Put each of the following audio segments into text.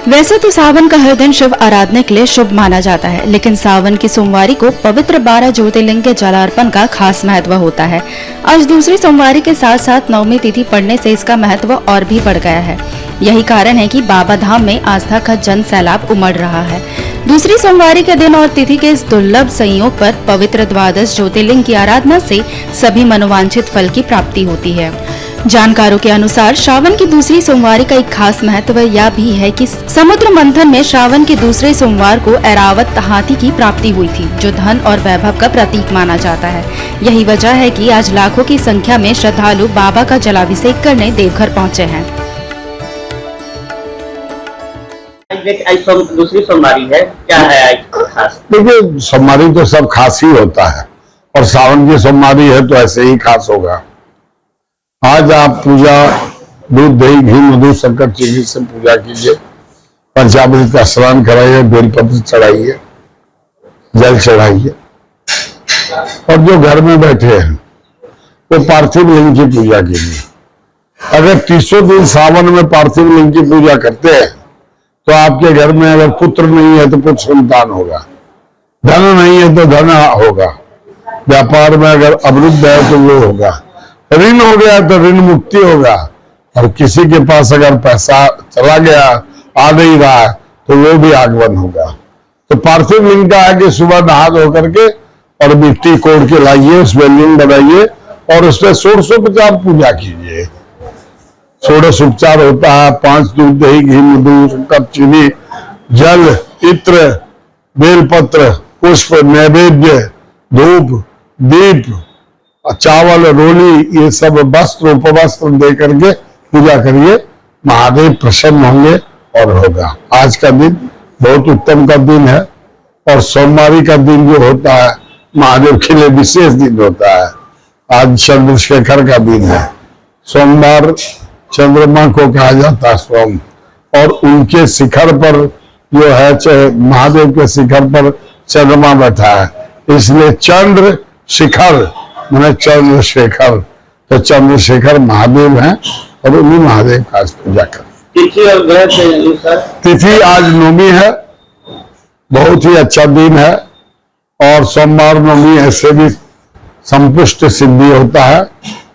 वैसे तो सावन का हर दिन शिव आराधना के लिए शुभ माना जाता है, लेकिन सावन की सोमवारी को पवित्र 12 ज्योतिर्लिंग के जलार्पण का खास महत्व होता है। आज दूसरी सोमवारी के साथ साथ नवमी तिथि पड़ने से इसका महत्व और भी बढ़ गया है। यही कारण है कि बाबा धाम में आस्था का जन सैलाब उमड़ रहा है। दूसरी सोमवारी के दिन और तिथि के इस दुर्लभ संयोग पर पवित्र 12 ज्योतिर्लिंग की आराधना से सभी मनोवांछित फल की प्राप्ति होती है। जानकारों के अनुसार श्रावण की दूसरी सोमवारी का एक खास महत्व यह भी है कि समुद्र मंथन में श्रावण के दूसरे सोमवार को ऐरावत हाथी की प्राप्ति हुई थी, जो धन और वैभव का प्रतीक माना जाता है। यही वजह है कि आज लाखों की संख्या में श्रद्धालु बाबा का जलाभिषेक करने देवघर पहुंचे हैं। दूसरी सोमवारी है, क्या है खास? देखिए, सोमवारी तो सब खास ही होता है और सावन की सोमवारी है तो ऐसे ही खास होगा। आज आप पूजा दूध दही घी मधु शक्कर चीनी से पूजा कीजिए, पंचामृत का स्नान कराइए, बेलपत्र चढ़ाइए, जल चढ़ाइए और जो घर में बैठे हैं वो पार्थिव लिंग की पूजा कीजिए। अगर 30 दिन सावन में पार्थिव लिंग की पूजा करते हैं तो आपके घर में अगर पुत्र नहीं है तो पुत्र संतान होगा, धन नहीं है तो धन होगा, व्यापार में अगर अवरुद्ध है तो वो होगा, ऋण हो गया तो ऋण मुक्ति होगा, और किसी के पास अगर पैसा चला गया आ नहीं रहा तो वो भी आगमन होगा। तो पार्थिव लिंग का है कि सुबह नहा धो करके और मिट्टी कोड़ के लाइए, उसमें लिंग बनाइए और उसमें षोडशोपचार पूजा कीजिए। षोडश उपचार होता है 5 दूध दही घी मधु शक्कर चीनी जल इत्र बेलपत्र पुष्प नैवेद्य धूप दीप चावल रोली ये सब वस्त्र उपवस्त्र दे करके पूजा करिए, महादेव प्रसन्न होंगे और होगा। आज का दिन बहुत उत्तम का दिन है और सोमवारी का दिन जो होता है महादेव के लिए विशेष दिन होता है। आज चंद्रशेखर का दिन है। सोमवार चंद्रमा को कहा जाता है सोम, और उनके शिखर पर जो है महादेव के शिखर पर चंद्रमा बैठा है, इसलिए चंद्र शिखर मैंने चंद्रशेखर, तो चंद्रशेखर महादेव हैं और उन्हीं महादेव का आज पूजा करें। तिथि और ग्रह तिथि आज नवमी है, बहुत ही अच्छा दिन है और सोमवार नवमी ऐसे भी संपुष्ट सिद्धि होता है,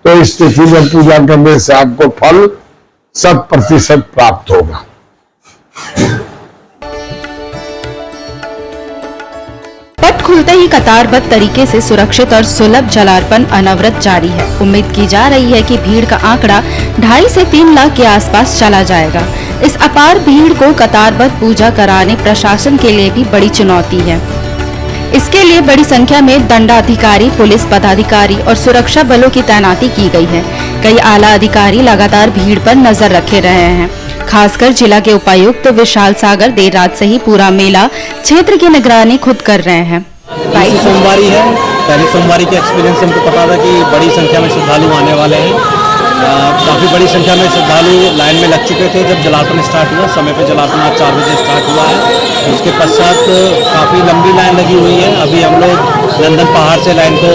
तो इस तिथि में पूजा करने से आपको फल 100% प्राप्त होगा। पट खुलते ही कतारबद्ध तरीके से सुरक्षित और सुलभ जलार्पण अनवरत जारी है। उम्मीद की जा रही है कि भीड़ का आंकड़ा 2.5 से 3 लाख के आसपास चला जाएगा। इस अपार भीड़ को कतारबद्ध पूजा कराने प्रशासन के लिए भी बड़ी चुनौती है। इसके लिए बड़ी संख्या में दंडाधिकारी, पुलिस पदाधिकारी और सुरक्षा बलों की तैनाती की गई है। कई आला अधिकारी लगातार भीड़ पर नजर रखे रहे हैं। खासकर जिला के उपायुक्त विशाल सागर देर रात से ही पूरा मेला क्षेत्र की निगरानी खुद कर रहे हैं। पहली सोमवारी है, पहली सोमवारी के एक्सपीरियंस हमको पता था कि बड़ी संख्या में श्रद्धालु आने वाले हैं। काफ़ी बड़ी संख्या में श्रद्धालु लाइन में लग चुके थे जब जलार्पण स्टार्ट हुआ। समय पे जलार्पण आज 4 बजे स्टार्ट हुआ है। उसके पश्चात काफ़ी लंबी लाइन लगी हुई है। अभी हम लोग नंदन पहाड़ से लाइन को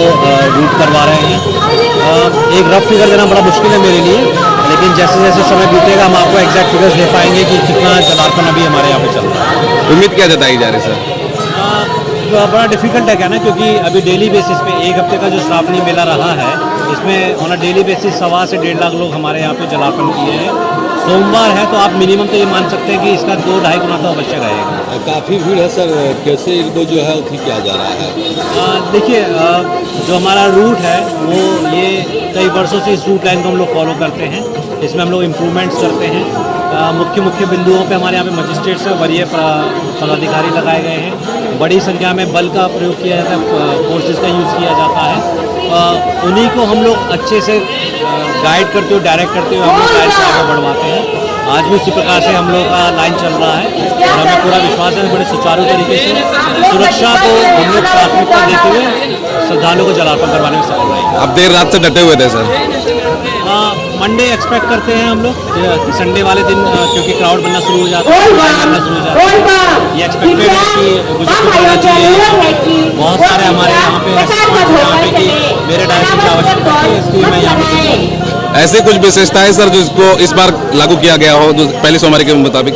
रूट करवा रहे हैं। एक रफ फिगर देना बड़ा मुश्किल है मेरे लिए, लेकिन जैसे जैसे समय बीतेगा हम आपको एग्जैक्ट फिगर्स दे पाएंगे कि कितना जलार्पण अभी हमारे यहाँ पे चल रहा है। उम्मीद क्या जताई जा रही है सर? बड़ा डिफिकल्ट है क्या ना, क्योंकि अभी डेली बेसिस पे एक हफ्ते का जो श्रावणी मेला रहा है, इसमें ऑन अ डेली बेसिस 1.25 से 1.5 लाख लोग हमारे यहाँ पे जलार्पण किए हैं। सोमवार है तो आप मिनिमम तो ये मान सकते हैं कि इसका 2-2.5 गुना तो अवश्य रहेगा। काफ़ी भीड़ है सर, कैसे इनको जो है ठीक किया जा रहा है? देखिए, जो हमारा रूट है वो ये कई वर्षों से इस रूट लाइन को हम लोग फॉलो करते हैं। इसमें हम लोग इम्प्रूवमेंट्स करते हैं। मुख्य बिंदुओं पे हमारे यहाँ पे मजिस्ट्रेट से वरीय पदाधिकारी लगाए गए हैं। बड़ी संख्या में बल का प्रयोग किया जाता है, फोर्सेस का यूज़ किया जाता है। उन्हीं को हम लोग अच्छे से गाइड करते हुए, डायरेक्ट करते हुए हम लोग लाइन से आगे बढ़वाते हैं। आज भी उसी प्रकार से हम लोग का लाइन चल रहा है और हमें पूरा विश्वास है बड़े सुचारू तरीके से सुरक्षा को हम लोग प्राथमिकता देते हुए श्रद्धालुओं को जलार्पण करवाने में सफल रहेंगे। अब देर रात से डटे हुए थे सर? मंडे एक्सपेक्ट करते हैं हम लोग, संडे वाले दिन क्योंकि क्राउड बनना शुरू हो जाता है, बनना शुरू हो जाता है। ये एक्सपेक्टेड है कि मुझे तो करना चाहिए। बहुत सारे हमारे यहाँ पे कि मेरे डायरेक्शन की आवश्यकता है, इसलिए मैं यहाँ पे। ऐसे कुछ विशेषताएं सर जिसको इस बार लागू किया गया हो पहली सोमवारी के मुताबिक?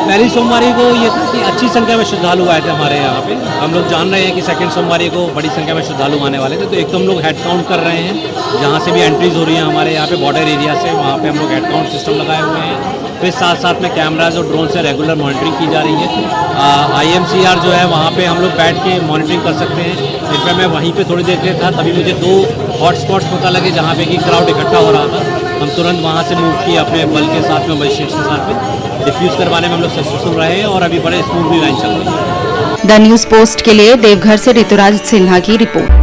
पहली सोमवारी को ये था कि अच्छी संख्या में श्रद्धालु आए थे हमारे यहाँ पे। हम लोग जान रहे हैं कि सेकंड सोमवारी को बड़ी संख्या में श्रद्धालु आने वाले थे, तो एक तो हम लोग हेड काउंट कर रहे हैं, जहाँ से भी एंट्रीज हो रही हैं हमारे यहाँ पे बॉर्डर एरिया से, वहाँ पे हम लोग हेड काउंट सिस्टम लगाए हुए हैं। फिर साथ साथ में कैमराज और ड्रोन से रेगुलर मॉनिटरिंग की जा रही है। IMCR जो है वहाँ पे हम लोग बैठ के मॉनिटरिंग कर सकते हैं। इनफैक्ट मैं वहीं पे थोड़ी देर के लिए था, तभी मुझे 2 हॉटस्पॉट्स पता लगे जहाँ पे कि क्राउड इकट्ठा हो रहा था। हम तुरंत वहाँ से मूव किए अपने बल के साथ में, मजिस्ट्रेट्स के साथ में डिफ्यूज़ करवाने में हम लोग सक्सेसफुल रहे हैं और अभी बड़े स्मूथली लाइन चल रही है। द न्यूज पोस्ट के लिए देवघर से ऋतुराज सिन्हा की रिपोर्ट।